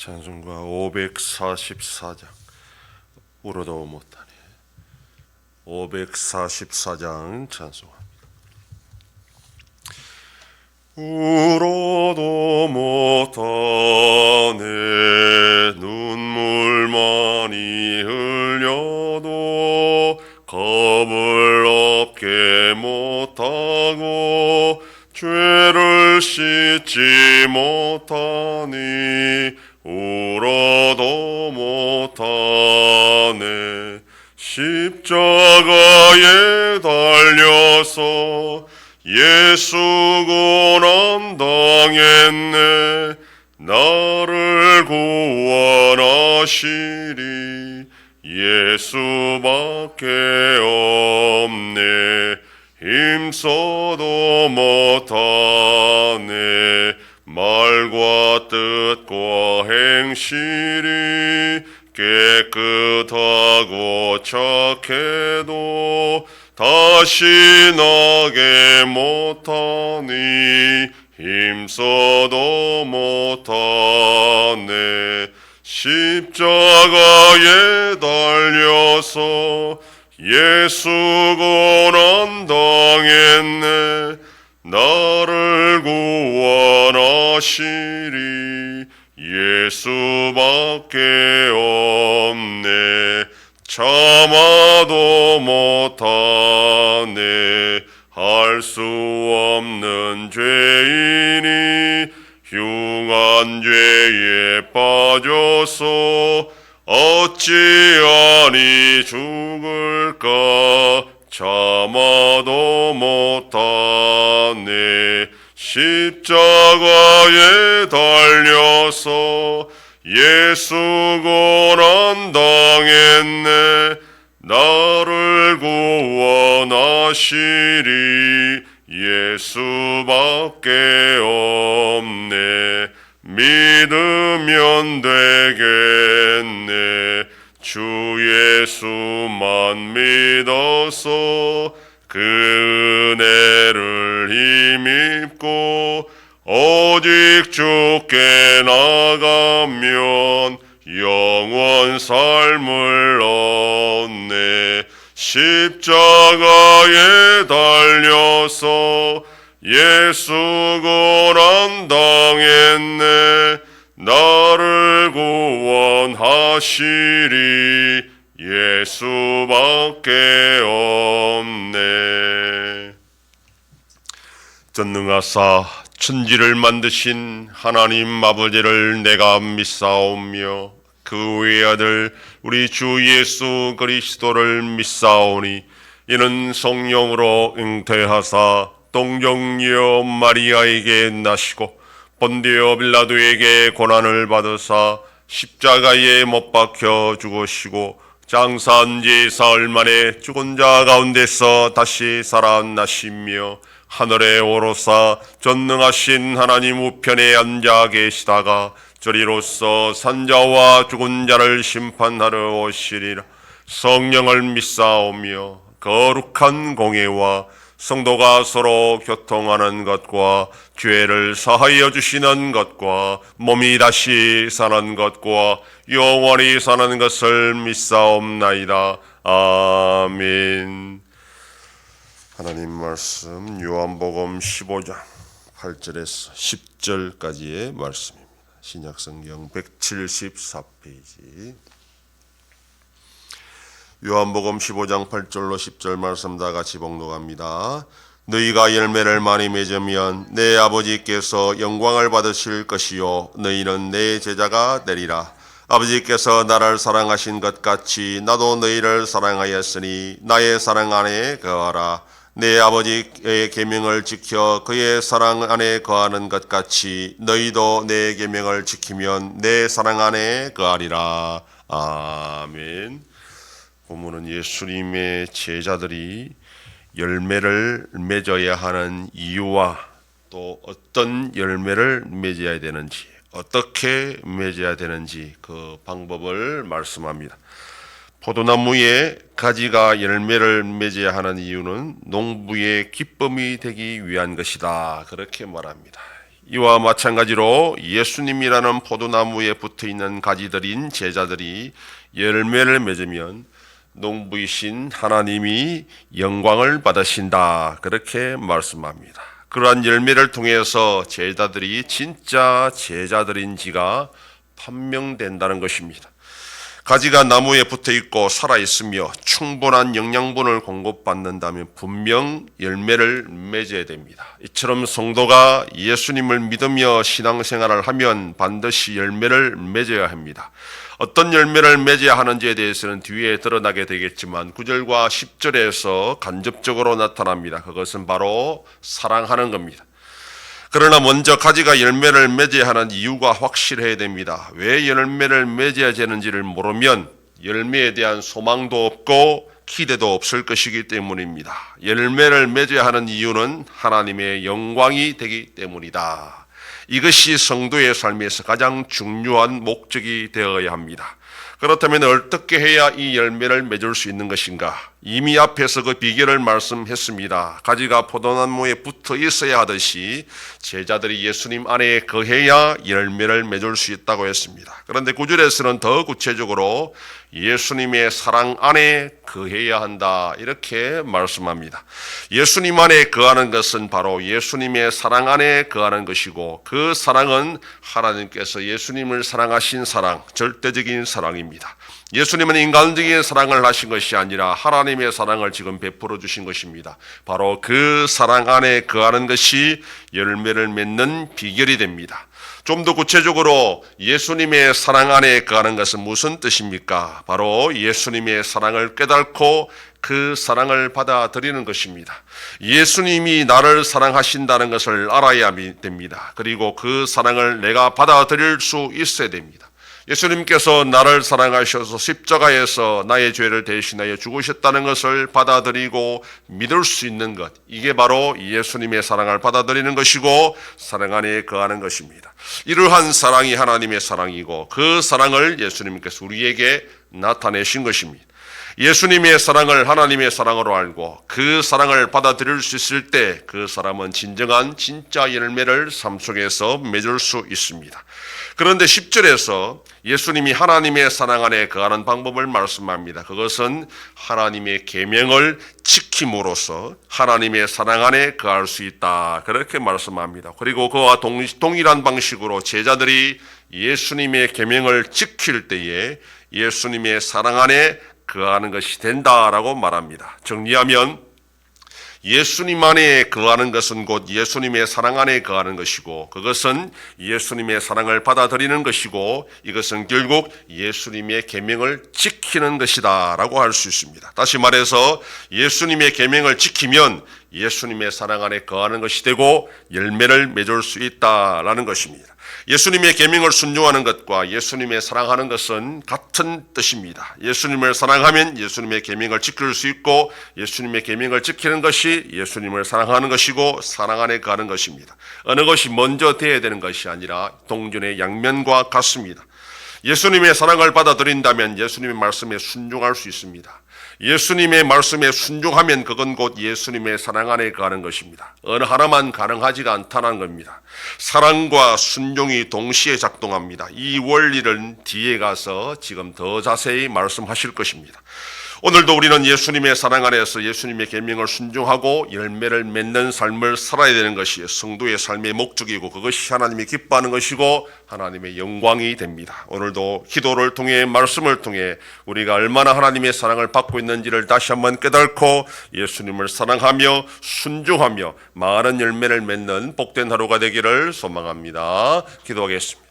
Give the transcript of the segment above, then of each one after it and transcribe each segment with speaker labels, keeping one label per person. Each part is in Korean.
Speaker 1: 찬송가 544장 울어도 못하니 544장 찬송합니다. 울어도 못하네 눈물 많이 흘려도 겁을 없게 못하고 죄를 씻지 못하니 울어도 못하네 십자가에 달려서 예수 고난 당했네 나를 구원하시리 예수밖에 없네 힘써도 못하네 말과 뜻과 행실이 깨끗하고 착해도 다시 나게 못하니 힘써도 못하네 십자가에 달려서 예수 고난 당했네 나를 구원하시리 예수밖에 없네 참아도 못하네 할 수 없는 죄인이 흉한 죄에 빠져서 어찌하니 죽을까 참아도 못하네 십자가에 달려서 예수 고난 당했네 나를 구원하시리 예수밖에 없네 믿으면 되겠네 주 예수만 믿어서 그 은혜를 힘입고 오직 주께 나가면 영원 삶을 얻네 십자가에 달려서 예수 고난 당했네 나를 구원하시리 예수밖에 없네 전능하사 천지를 만드신 하나님 아버지를 내가 믿사오며 그 외아들 우리 주 예수 그리스도를 믿사오니 이는 성령으로 잉태하사 동정녀 마리아에게 나시고 본디오 빌라도에게 고난을 받으사 십자가에 못 박혀 죽으시고 장사한 지 사흘 만에 죽은 자 가운데서 다시 살아나시며 하늘에 오르사 전능하신 하나님 우편에 앉아 계시다가 저리로서 산자와 죽은 자를 심판하러 오시리라 성령을 믿사오며 거룩한 공예와 성도가 서로 교통하는 것과 죄를 사하여 주시는 것과 몸이 다시 사는 것과 영원히 사는 것을 믿사옵나이다. 아멘. 하나님 말씀 요한복음 15장 8절에서 10절까지의 말씀입니다. 신약성경 174페이지 요한복음 15장 8절로 10절 말씀 다 같이 봉독합니다. 너희가 열매를 많이 맺으면 내 아버지께서 영광을 받으실 것이요 너희는 내 제자가 되리라. 아버지께서 나를 사랑하신 것 같이 나도 너희를 사랑하였으니 나의 사랑 안에 거하라. 내 아버지의 계명을 지켜 그의 사랑 안에 거하는 것 같이 너희도 내 계명을 지키면 내 사랑 안에 거하리라. 아멘. 본문은 예수님의 제자들이 열매를 맺어야 하는 이유와 또 어떤 열매를 맺어야 되는지 어떻게 맺어야 되는지 그 방법을 말씀합니다. 포도나무에 가지가 열매를 맺어야 하는 이유는 농부의 기쁨이 되기 위한 것이다. 그렇게 말합니다. 이와 마찬가지로 예수님이라는 포도나무에 붙어있는 가지들인 제자들이 열매를 맺으면 농부이신 하나님이 영광을 받으신다, 그렇게 말씀합니다. 그러한 열매를 통해서 제자들이 진짜 제자들인지가 판명된다는 것입니다. 가지가 나무에 붙어있고 살아있으며 충분한 영양분을 공급받는다면 분명 열매를 맺어야 됩니다. 이처럼 성도가 예수님을 믿으며 신앙생활을 하면 반드시 열매를 맺어야 합니다. 어떤 열매를 맺어야 하는지에 대해서는 뒤에 드러나게 되겠지만 9절과 10절에서 간접적으로 나타납니다. 그것은 바로 사랑하는 겁니다. 그러나 먼저 가지가 열매를 맺어야 하는 이유가 확실해야 됩니다. 왜 열매를 맺어야 되는지를 모르면 열매에 대한 소망도 없고 기대도 없을 것이기 때문입니다. 열매를 맺어야 하는 이유는 하나님의 영광이 되기 때문이다. 이것이 성도의 삶에서 가장 중요한 목적이 되어야 합니다. 그렇다면 어떻게 해야 이 열매를 맺을 수 있는 것인가? 이미 앞에서 그 비결을 말씀했습니다. 가지가 포도나무에 붙어 있어야 하듯이 제자들이 예수님 안에 거해야 열매를 맺을 수 있다고 했습니다. 그런데 9절에서는 더 구체적으로 예수님의 사랑 안에 거해야 한다, 이렇게 말씀합니다. 예수님 안에 거하는 것은 바로 예수님의 사랑 안에 거하는 것이고, 그 사랑은 하나님께서 예수님을 사랑하신 사랑, 절대적인 사랑입니다. 예수님은 인간적인 사랑을 하신 것이 아니라 하나님의 사랑을 지금 베풀어 주신 것입니다. 바로 그 사랑 안에 거하는 것이 열매를 맺는 비결이 됩니다. 좀 더 구체적으로 예수님의 사랑 안에 거하는 것은 무슨 뜻입니까? 바로 예수님의 사랑을 깨닫고 그 사랑을 받아들이는 것입니다. 예수님이 나를 사랑하신다는 것을 알아야 됩니다. 그리고 그 사랑을 내가 받아들일 수 있어야 됩니다. 예수님께서 나를 사랑하셔서 십자가에서 나의 죄를 대신하여 죽으셨다는 것을 받아들이고 믿을 수 있는 것, 이게 바로 예수님의 사랑을 받아들이는 것이고 사랑 안에 거하는 것입니다. 이러한 사랑이 하나님의 사랑이고 그 사랑을 예수님께서 우리에게 나타내신 것입니다. 예수님의 사랑을 하나님의 사랑으로 알고 그 사랑을 받아들일 수 있을 때 그 사람은 진짜 열매를 삶 속에서 맺을 수 있습니다. 그런데 10절에서 예수님이 하나님의 사랑 안에 거하는 방법을 말씀합니다. 그것은 하나님의 계명을 지킴으로써 하나님의 사랑 안에 거할 수 있다, 그렇게 말씀합니다. 그리고 그와 동일한 방식으로 제자들이 예수님의 계명을 지킬 때에 예수님의 사랑 안에 거하는 것이 된다라고 말합니다. 정리하면 예수님 안에 거하는 것은 곧 예수님의 사랑 안에 거하는 것이고, 그것은 예수님의 사랑을 받아들이는 것이고, 이것은 결국 예수님의 계명을 지키는 것이다 라고 할 수 있습니다. 다시 말해서 예수님의 계명을 지키면 예수님의 사랑 안에 거하는 것이 되고 열매를 맺을 수 있다라는 것입니다. 예수님의 계명을 순종하는 것과 예수님의 사랑하는 것은 같은 뜻입니다. 예수님을 사랑하면 예수님의 계명을 지킬 수 있고, 예수님의 계명을 지키는 것이 예수님을 사랑하는 것이고 사랑 안에 거하는 것입니다. 어느 것이 먼저 되어야 되는 것이 아니라 동전의 양면과 같습니다. 예수님의 사랑을 받아들인다면 예수님의 말씀에 순종할 수 있습니다. 예수님의 말씀에 순종하면 그건 곧 예수님의 사랑 안에 거하는 것입니다. 어느 하나만 가능하지가 않다는 겁니다. 사랑과 순종이 동시에 작동합니다. 이 원리를 뒤에 가서 지금 더 자세히 말씀하실 것입니다. 오늘도 우리는 예수님의 사랑 안에서 예수님의 계명을 순종하고 열매를 맺는 삶을 살아야 되는 것이 성도의 삶의 목적이고, 그것이 하나님이 기뻐하는 것이고 하나님의 영광이 됩니다. 오늘도 기도를 통해 말씀을 통해 우리가 얼마나 하나님의 사랑을 받고 있는지를 다시 한번 깨닫고 예수님을 사랑하며 순종하며 많은 열매를 맺는 복된 하루가 되기를 소망합니다. 기도하겠습니다.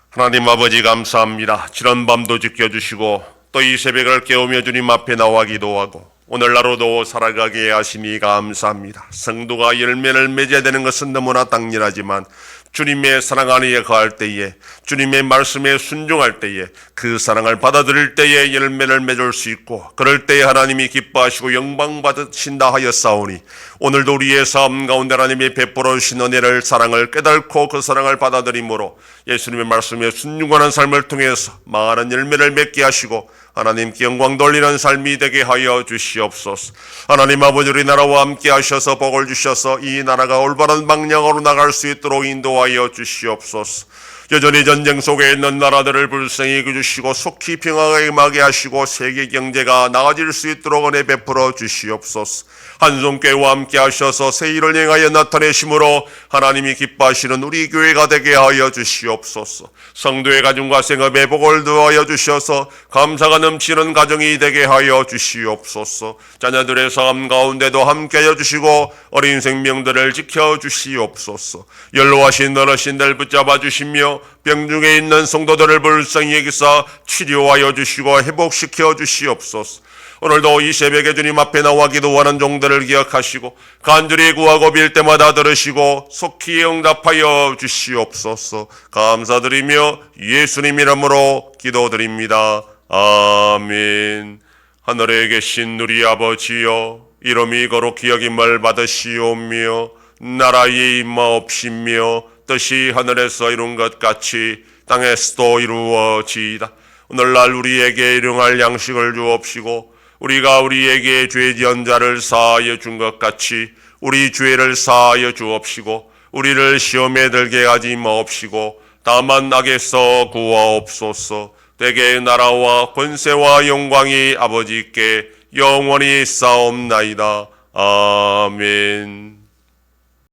Speaker 1: 하나님 아버지, 감사합니다. 지난 밤도 지켜주시고 또 이 새벽을 깨우며 주님 앞에 나와 기도하고 오늘 하루도 살아가게 하시니 감사합니다. 성도가 열매를 맺어야 되는 것은 너무나 당연하지만 주님의 사랑 안에 거할 때에, 주님의 말씀에 순종할 때에, 그 사랑을 받아들일 때에 열매를 맺을 수 있고, 그럴 때에 하나님이 기뻐하시고 영광 받으신다 하였사오니 오늘도 우리의 삶 가운데 하나님이 베풀어 주신 은혜를, 사랑을 깨닫고 그 사랑을 받아들임으로 예수님의 말씀에 순종하는 삶을 통해서 많은 열매를 맺게 하시고 하나님께 영광 돌리는 삶이 되게 하여 주시옵소서. 하나님 아버지, 우리나라와 함께 하셔서 복을 주셔서 이 나라가 올바른 방향으로 나갈 수 있도록 인도하여 주시옵소서. 여전히 전쟁 속에 있는 나라들을 불쌍히 여겨주시고 속히 평화가 임하게 하시고 세계 경제가 나아질 수 있도록 은혜 베풀어 주시옵소서. 한송교회와 함께 하셔서 새 일을 행하여 나타내심으로 하나님이 기뻐하시는 우리 교회가 되게 하여 주시옵소서. 성도의 가정과 생업에 복을 더하여 주셔서 감사가 넘치는 가정이 되게 하여 주시옵소서. 자녀들의 삶 가운데도 함께하여 주시고 어린 생명들을 지켜 주시옵소서. 연로하신 어르신들 붙잡아 주시며 병중에 있는 성도들을 불쌍히 여기사 치료하여 주시고 회복시켜 주시옵소서. 오늘도 이 새벽에 주님 앞에 나와 기도하는 종들을 기억하시고 간절히 구하고 빌 때마다 들으시고 속히 응답하여 주시옵소서. 감사드리며 예수님 이름으로 기도드립니다. 아멘. 하늘에 계신 우리 아버지여, 이름이 거룩히 여김을 받으시오며 나라의 임하옵시며 뜻이 하늘에서 이룬 것 같이 땅에서도 이루어지이다. 오늘날 우리에게 일용할 양식을 주옵시고 우리가 우리에게 죄 지은 자를 사하여 준 것 같이 우리 죄를 사하여 주옵시고 우리를 시험에 들게 하지 마옵시고 다만 악에서 구하옵소서. 되게 나라와 권세와 영광이 아버지께 영원히 쌓옵나이다. 아멘.